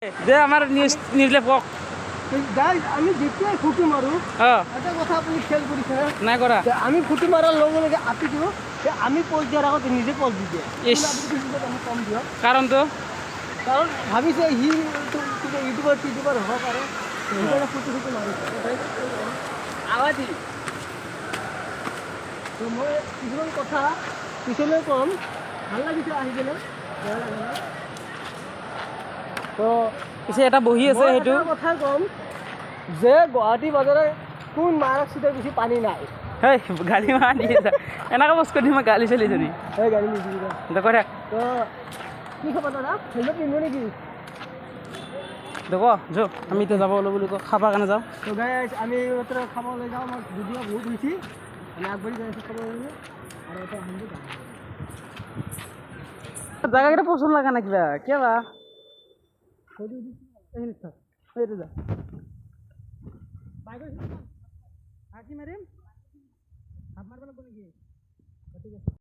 যে আমাৰ নিউজ নিউজলে কওক আমি যেতিয়াই ফুটি মাৰোঁ এটা কথা আপুনি খেল কৰিছে নাই কৰা আমি ফুটি মাৰাৰ লগে লগে আপি দিওঁ যে আমি পজ দিয়াৰ আগত নিজে পজ দি দিয়ে আমি কম দিয়ক কাৰণটো কাৰণ ভাবিছে সি ইউটিউবাৰ হ'ব পাৰে সেইকাৰণে ফুটি মাৰিছে আৱাজি মই কিছুমান কথা পিছলৈ ক'ম ভাল লাগিছে আহি কিনে বেয়া লাগে না তো পিছে এটা বহি আছে সেইটো কথা ক'ম যে গুৱাহাটী বজাৰত কোন মহাৰাষ্ট্ৰতে বেছি পানী নাই হেই গালি মাৰা দি এনেকুৱা বস্তু দি মই গালি চলি ধৰি এই গাড়ী নিদিবি দেখো দে তো কি খবৰ দাদা হেলমেট পিন্ধো নেকি দেখো যো আমি এতিয়া যাব বুলি খাবৰ কাৰণে যাওঁ তো গাইজ আমি মাত্ৰ খাবলৈ যাওঁ আমাৰ ভিডিঅ' বহুত হৈছে আমি আগবাঢ়ি যাই আছোঁ খাব লাগিব আৰু এটা হিন্দু জাগাকেইটা পচন্দ লগা নাই কিবা কিয় বা সেইটো যা হাকি মাৰিম হাত মাৰিব লাগিব নেকি